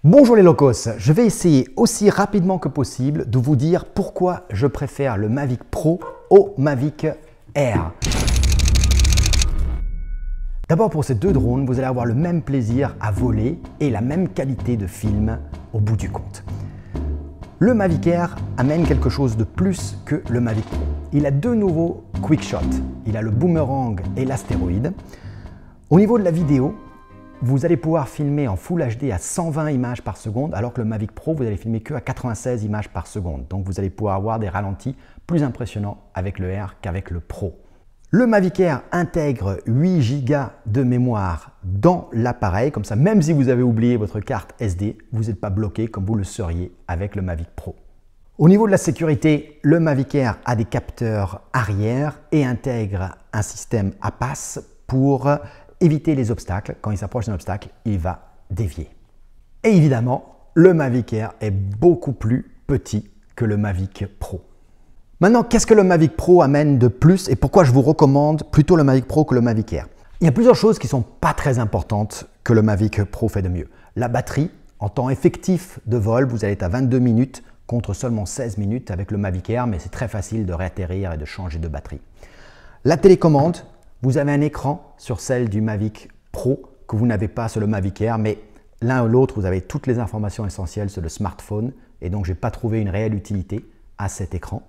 Bonjour les locos, je vais essayer aussi rapidement que possible de vous dire pourquoi je préfère le Mavic Pro au Mavic Air. D'abord pour ces deux drones, vous allez avoir le même plaisir à voler et la même qualité de film au bout du compte. Le Mavic Air amène quelque chose de plus que le Mavic Pro. Il a deux nouveaux quick shots, il a le boomerang et l'astéroïde. Au niveau de la vidéo, vous allez pouvoir filmer en Full HD à 120 images par seconde, alors que le Mavic Pro, vous allez filmer que à 96 images par seconde. Donc vous allez pouvoir avoir des ralentis plus impressionnants avec le Air qu'avec le Pro. Le Mavic Air intègre 8 Go de mémoire dans l'appareil, comme ça même si vous avez oublié votre carte SD, vous n'êtes pas bloqué comme vous le seriez avec le Mavic Pro. Au niveau de la sécurité, le Mavic Air a des capteurs arrière et intègre un système APAS pour éviter les obstacles. Quand il s'approche d'un obstacle, il va dévier. Et évidemment, le Mavic Air est beaucoup plus petit que le Mavic Pro. Maintenant, qu'est-ce que le Mavic Pro amène de plus et pourquoi je vous recommande plutôt le Mavic Pro que le Mavic Air? Il y a plusieurs choses qui ne sont pas très importantes que le Mavic Pro fait de mieux. La batterie, en temps effectif de vol, vous allez être à 22 minutes contre seulement 16 minutes avec le Mavic Air, mais c'est très facile de réatterrir et de changer de batterie. La télécommande, vous avez un écran sur celle du Mavic Pro que vous n'avez pas sur le Mavic Air, mais l'un ou l'autre, vous avez toutes les informations essentielles sur le smartphone et donc je n'ai pas trouvé une réelle utilité à cet écran.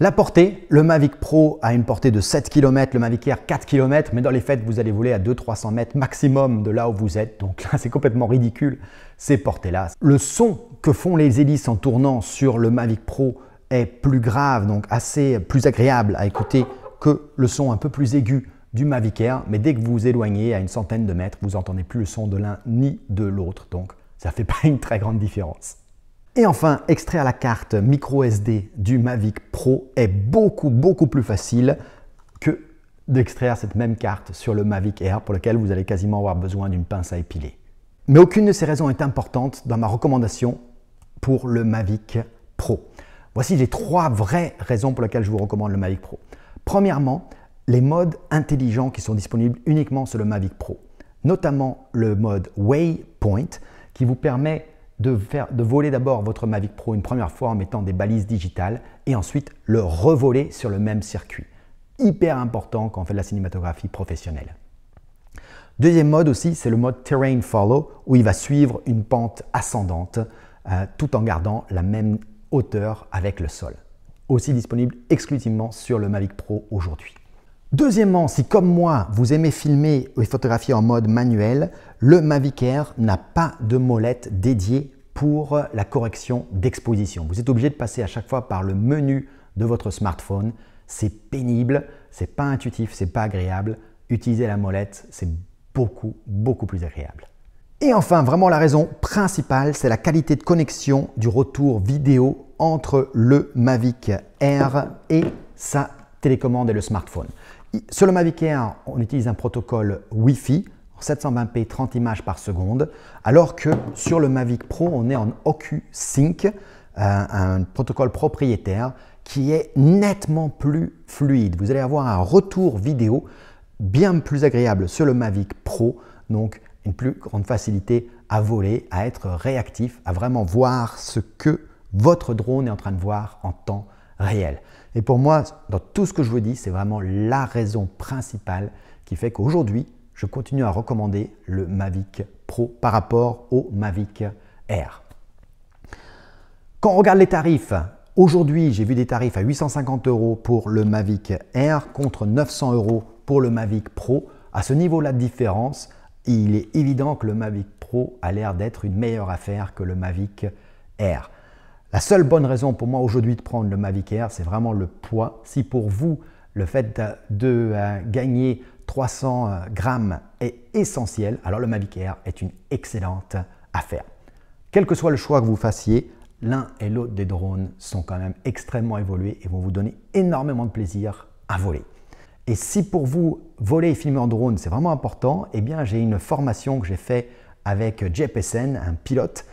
La portée, le Mavic Pro a une portée de 7 km, le Mavic Air 4 km, mais dans les faits, vous allez voler à 200-300 mètres maximum de là où vous êtes. Donc là, c'est complètement ridicule, ces portées-là. Le son que font les hélices en tournant sur le Mavic Pro est plus grave, donc plus agréable à écouter que le son un peu plus aigu du Mavic Air. Mais dès que vous vous éloignez à une centaine de mètres, vous n'entendez plus le son de l'un ni de l'autre. Donc ça ne fait pas une très grande différence. Et enfin, extraire la carte micro SD du Mavic Pro est beaucoup plus facile que d'extraire cette même carte sur le Mavic Air pour lequel vous allez quasiment avoir besoin d'une pince à épiler. Mais aucune de ces raisons est importante dans ma recommandation pour le Mavic Pro. Voici les 3 vraies raisons pour lesquelles je vous recommande le Mavic Pro. Premièrement, les modes intelligents qui sont disponibles uniquement sur le Mavic Pro, notamment le mode Waypoint qui vous permet de voler d'abord votre Mavic Pro une première fois en mettant des balises digitales et ensuite le revoler sur le même circuit. Hyper important quand on fait de la cinématographie professionnelle. Deuxième mode aussi, c'est le mode Terrain Follow où il va suivre une pente ascendante tout en gardant la même hauteur avec le sol. Aussi disponible exclusivement sur le Mavic Pro aujourd'hui. Deuxièmement, si comme moi, vous aimez filmer et photographier en mode manuel, le Mavic Air n'a pas de molette dédiée pour la correction d'exposition. Vous êtes obligé de passer à chaque fois par le menu de votre smartphone. C'est pénible, c'est pas intuitif, c'est pas agréable. Utiliser la molette, c'est beaucoup plus agréable. Et enfin, vraiment la raison principale, c'est la qualité de connexion du retour vidéo entre le Mavic Air et sa télécommande et le smartphone. Sur le Mavic Air, on utilise un protocole Wi-Fi en 720p 30 images par seconde, alors que sur le Mavic Pro, on est en OcuSync, un protocole propriétaire qui est nettement plus fluide. Vous allez avoir un retour vidéo bien plus agréable sur le Mavic Pro, donc une plus grande facilité à voler, à être réactif, à vraiment voir ce que votre drone est en train de voir en temps réel. Et pour moi, dans tout ce que je vous dis, c'est vraiment la raison principale qui fait qu'aujourd'hui, je continue à recommander le Mavic Pro par rapport au Mavic Air. Quand on regarde les tarifs, aujourd'hui, j'ai vu des tarifs à 850 € pour le Mavic Air contre 900 € pour le Mavic Pro. À ce niveau-là de différence, il est évident que le Mavic Pro a l'air d'être une meilleure affaire que le Mavic Air. La seule bonne raison pour moi aujourd'hui de prendre le Mavic Air, c'est vraiment le poids. Si pour vous, le fait de gagner 300 grammes est essentiel, alors le Mavic Air est une excellente affaire. Quel que soit le choix que vous fassiez, l'un et l'autre des drones sont quand même extrêmement évolués et vont vous donner énormément de plaisir à voler. Et si pour vous, voler et filmer en drone, c'est vraiment important, eh bien j'ai une formation que j'ai faite avec Jeppesen, un pilote,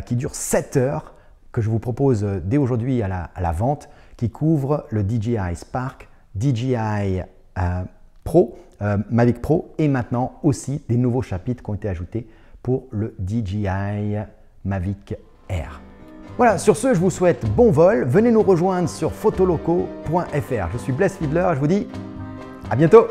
qui dure 7 heures, que je vous propose dès aujourd'hui à la vente, qui couvre le DJI Spark, DJI Pro, Mavic Pro et maintenant aussi des nouveaux chapitres qui ont été ajoutés pour le DJI Mavic Air. Voilà, sur ce, je vous souhaite bon vol. Venez nous rejoindre sur photoloco.fr. Je suis Blaise Fiedler et je vous dis à bientôt.